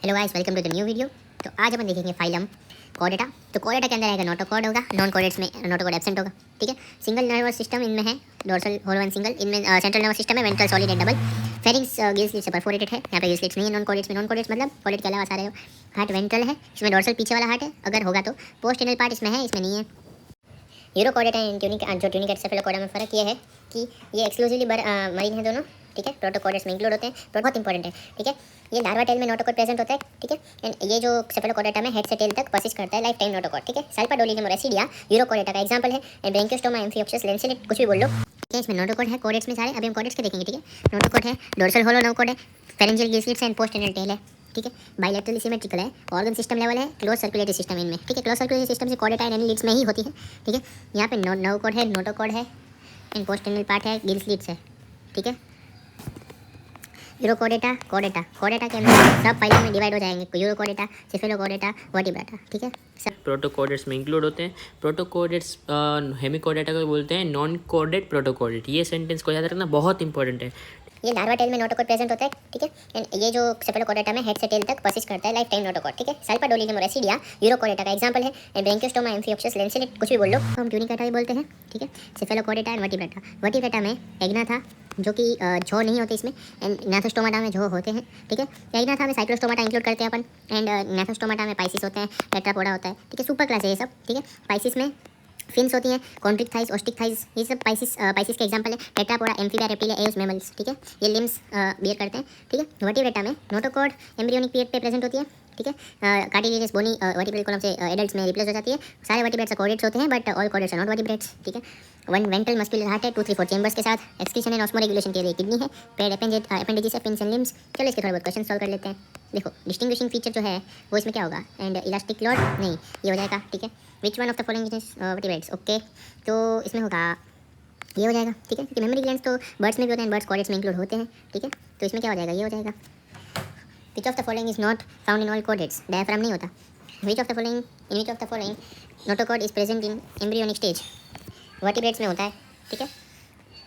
Hello guys, welcome to the new video. तो आज अपन देखेंगे फाइलम कॉर्डेटा। तो कॉर्डेटा के अंदर आएगा नोटोकॉर्ड होगा, नॉन कॉर्डेट्स में नोटोकॉर्ड एब्सेंट होगा। ठीक है। सिंगल नर्वस सिस्टम इनमें है, डोर्सल होलो सिंगल, इनमें सेंट्रल नर्वस सिस्टम है, ventral solid and double. Pharynx Gill slit से परफोरेटेड है, यहाँ पे गिल स्लिट्स नहीं है नॉन कॉर्डेट्स में। नॉन कॉर्डेट्स मतलब कॉर्डेट के अलावा सारे हो। हार्ट वेंट्रल है, इसमें डोर्सल पीछे वाला हार्ट है, अगर होगा तो। पोस्ट एनल पार्ट इसमें है, इसमें नहीं है। यूरोकॉर्डेटा एंड ट्यूनिक, जो ट्यूनिक एंसेफेलोकॉर्डा में फ़र्क ये है कि ये एक्सक्लूसिवली मरीन है दोनों। ठीक है। प्रोटोकॉर्डेट्स में इंक्लूड होते हैं, तो बहुत इंपॉर्टेंट है। ठीक है। ये लार्वा टेल में नोटोकॉर्ड प्रेजेंट होता है। ठीक है। एंड ये जो सेफेलोकॉर्डेटा में हेड से टेल तक परसिस्ट करता है, लाइफ टाइम नोटोकॉर्ड। ठीक है। सल्फाडोलिनियम और एसिडिया यूरोकॉर्डेटा का एग्जांपल है। एंड ब्रैंकियोस्टोमा, एम्फियोप्सिस, लेंसिलेट, कुछ भी बोल लो। ठीक है। इसमें नोटोकॉर्ड है, कॉर्डेट्स में सारे। अभी हम कॉर्डेट्स के देखेंगे। ठीक है। नोटोकॉर्ड है, डोर्सल होलो नोटोकॉर्ड है, pharyngeal gill slits and post anal tail है। ठीक है। बायलैटरली सिमेट्रिकल है, ऑर्गन सिस्टम लेवल है, क्लोज सर्कुलेटरी सिस्टम इनमें। ठीक है। क्लोज सर्कुलेटरी सिस्टम से कॉर्डेटा एंड एनालिड्स में ही होती है। ठीक है। यहाँ पे नोटोकॉर्ड है, नोटोकॉर्ड है एंड पोस्ट एनल पार्ट है, गिल स्लिट्स है। ठीक है। यूरोकॉर्डेटा, कॉर्डेटा, कॉर्डेटा के अंदर सब फाइलों में डिवाइड हो जाएंगे। Urochordata, Cephalochordata, vertebrata. ठीक है। सब प्रोटोकॉर्डेट्स में इंक्लूड होते हैं। प्रोटोकॉर्डेट्स हेमिकॉर्डेटा को बोलते हैं नॉन कॉर्डेट प्रोटोकॉर्डेट। ये सेंटेंस को याद रखना बहुत इंपॉर्टेंट है। ये लार्वा टेल में नोटोकॉर्ड प्रेजेंट होता है। ठीक है। एंड ये जो सेफेलोकॉर्डेटा में हेड से टेल तक परसिस्ट करता है, लाइफ टाइम नोटोकॉर्ड। ठीक है। सल्फाडोलिनियम और एसिडिया यूरोकॉर्डेटा का एग्जांपल है। एंड ब्रैंकियोस्टोमा, एम्फियोप्सिस, लेंसिलेट, कुछ भी बोल लो, हम ट्यूनिकेटा ही बोलते हैं। ठीक है। Cephalochordata and vertebrata. वर्टिब्रेटा में एग्ना था, जो कि झो नहीं होते इसमें, एंड नाथोस्टोमाटा में झो होते हैं। ठीक है। एग्ना था में साइक्लोस्टोमाटा इंक्लूड करते हैं अपन, एंड नाथोस्टोमाटा में पाइसिस होते हैं, टेट्रापोडा होता है। ठीक है। सुपर क्लास है ये सब। ठीक है। पाइसिस में फिन्स होती हैं, कॉन्ट्रिक थाइस, ऑस्टिक थाइस, ये सब पाइसिस के एग्जांपल है। Tetrapoda, Amphibia, Reptilia, Aves, mammals. ठीक है। ये लिम्स बियर करते हैं। ठीक है। वर्टिब्रेटा में नोटोकॉर्ड एम्ब्रियोनिक पीरियड पे प्रेजेंट होती है। ठीक है। कार्टिलेजियस बोनी वर्टिब्रल कॉलम से एडल्ट्स में रिप्लेस हो जाती है। सारे वर्टिब्रेट्स कॉर्डेट्स होते हैं, but all chordates are not vertebrates. ठीक है। वन वेंट्रल मस्कुलर हार्ट है, 2, 3, 4 चेंबर्स के साथ। एक्सक्रीशन एंड ऑस्मो रेगुलेशन के लिए किडनी है। पेड अपेंडेजिस है, पिन्स एंड लिम्स। चलो इसके थोड़े बहुत क्वेश्चन सॉल्व कर लेते हैं। देखो, डिस्टिंग्विशिंग फीचर जो है वो इसमें क्या होगा? एंड इलास्टिक क्लॉड नहीं, ये हो जाएगा। ठीक है। Which one of the following is vertebrates? Okay, तो इसमें होगा ये हो जाएगा। ठीक है। क्योंकि मेमोरी ग्लैंड्स तो बर्ड्स में भी होते हैं, बर्ड्स कॉर्डेट्स में इंक्लूड होते हैं। ठीक है। तो इसमें क्या हो जाएगा? ये हो जाएगा। Which of the following is not found in all chordates? Diaphragm नहीं होता। Which of the following notochord is present in embryonic stage? Vertebrates में होता है। ठीक है।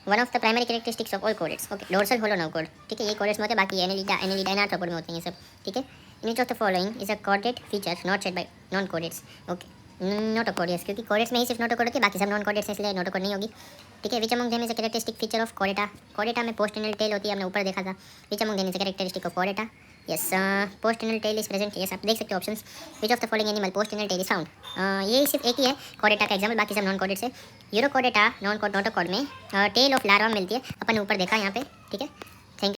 One of the primary characteristics of all chordates. Okay, dorsal hollow notochord. ठीक है। ये कॉर्डेट्स में होते हैं, बाकी एनालिडा एंड आर्थ्रोपोड में होते हैं ये सब। ठीक है। In which of the following is a chordate feature not shared by non chordates? Okay, notochord, yes, क्योंकि कॉर्डेट्स में ही सिर्फ नोटोकॉर्ड होती है, बाकी सब नॉन कॉर्डेट्स हैं, इसलिए नोटोकॉर्ड नहीं होगी। ठीक है। Which among them is a characteristic feature of Chordata? Chordata में पोस्ट एनल टेल होती है, हमने ऊपर देखा था। Which among them is a characteristic of Chordata? Yes, post anal tail is present. Yes, आप देख सकते हो options. Which of the following animal post anal tail is found? ये सिर्फ एक ही है कॉर्डेटा का एग्जाम्पल, बाकी सब नॉन कॉर्डेट्स है। यूरोकॉर्डेटा नॉन नोटोकॉर्ड में टेल ऑफ लार्वा मिलती है, अपन ऊपर देखा यहाँ पे। ठीक है।